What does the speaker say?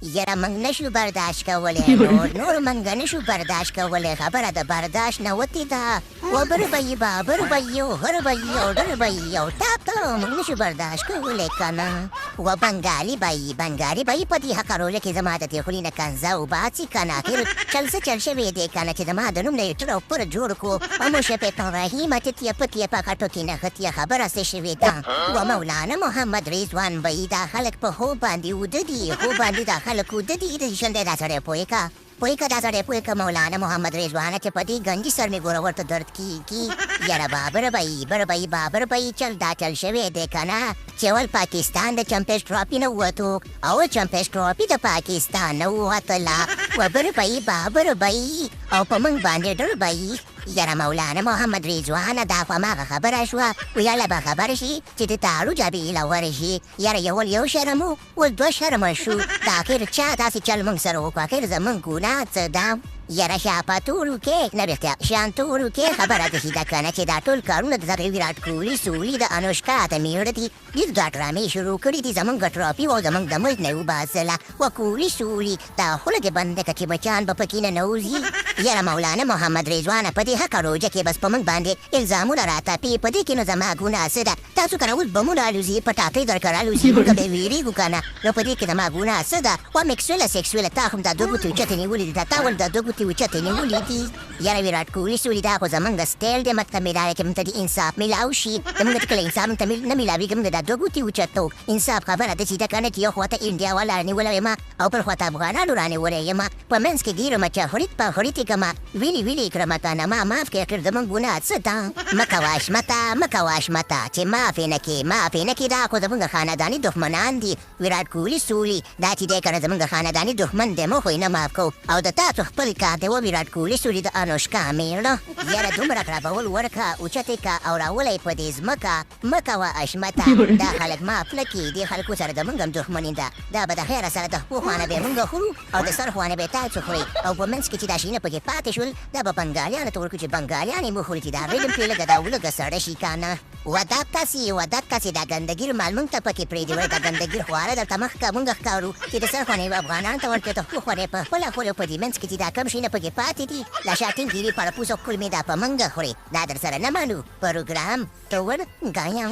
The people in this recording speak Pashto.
یاره موږ نشو برداشت کولی نور موږ نشو برداشت کولی خبره د برداشت نه وتې ده وبر به یې بابر به یې او هر به یې او ډر به یې او ټاپ ته موږ نشو برداشت کولی که نه و بنګالي به یې په دې هکرولو کې زما د دې خولې نه کنځه وباسي که نه اخر چل څه چل شوی دی که نه چې زما د نوم نه یې ټر او پر جوړ کړو او مشفقان رحیمه تتیه پتیه په خټو کې نښتیه خبره څه شوې ده و مولانا محمد رضوان به یې دا خلک په خوب باندې وده دي خوب باندې دا خلک وده دي د ژوندی دا سړی پوهې که دا سړی پوهې که مولانا محمد رضوانه چې په دې ګنجي سر مې ګوره ورته درد کېږي یاره بابر به یې چل دا چل شوی دی که نه چې ول پاکستان د چمپیونز ټرافي نه ووتو او چمپیونز ټرافي د پاکستان نه ووتله وبر به یې او په موږ باندې ډر به یې یاره مولانا محمد رضوانه دا خو هماغه خبره شوه ویاله به خبر شي چې د تارو جبې له ورشي یاره یو شرم و ول دوه شرمه شو دا اخر چا داسې چل موږ سره وکړو اخر زموږ ګناه څه ده یاره شا په تورو کې نه بېختیا شان تورو کې خبره داسې ده که نه چې دا ټول کارونه د دغه ویراټ کوهلي سولي د انوشکا د میړه دي ډېر دا ډرامې شروع کړي دي زموږ ټرافي او زموږ د ملک نه یې وباسله و کوهلي سولي دا خوله دې بنده که چې بچیان به پکې نه نوځي یاره مولانا محمد رضوانه په دې هکه روژه کې بس په موږ باندې الزامونه راتپي په دې کې نو زما ګناه څه ده تاسو که نه اوس بمونه الوځي پټاټۍ درکره الوځي موږ به ویرېږو که نه نو په دې کې زما ګناه څه ده و مکسوله سیکسوله تا هم دا دوه ګوتې اوچتې نیولې دي تا ول دا دوه ګوتې اوچتې نیولې دي یاره ویراټ کوهلي سولي دا خو زموږ سټایل دی مطلب مې دا دی چې موږ ته د انصاف میلاو شي زموږ ته کله انصاف موږ ته نه میلاوېږي موږ دا دوه ګوتې اوچتو انصاف خبره داسې ده که نه چې یو خوا ته انډیا والا رانیولی یم او بل خوا ته افغانانو رانیولی یم په منځ کې ګیرمه چې خورید په خوریتې کړمه ویلې کړمه که نه ما معاف کړې اخر زموږ ګناه څه ده مه کوه اشمته چې معاف یې نه کړې دا خو زموږ خانداني دښمنان دي ویراټ کوهلي سولي دا چې دی که نه زموږ خانداني دښمن دی موږ خو یې نه معاف کوو او د تاسو خپل کار دی و ویراټ کوهلي سولي د انوشکا میړه یاره دومره کرابول ورکه اوچتې که او راولی په دې ځمکه مه کوه اشمته دا خلک معاف نه کړي دې خلکو سره زموږ هم دښمني ده دا به د خیره سره د خپو خوانه به یې موږ خورو او د سر خوانه به یې تاسو خورئ او په منځ کې چې دا شیونه پکې پاتې شول دا به بنګالیانو ته ورکړو چې بنګالیان یې وخوري چې دا ریډم پرې لږه دا ولږه سړه شي که نه و دقسې دا ګندګیر مال موږ ته پکې پرېږدي وایي دا ګندګیر خواره درته مخ که موږ ښکارو چې د سر خوانه یې افغانانو ته ورکړې ته خپو خوانه یې په خپله خوري او په دې منځ کې چې دا کم شیونه پکې پاتې دي دا شاتین ګیري پړپوس او کلمې دا په موږ خوري دا در سره نه منو پروګرام ته ورګایم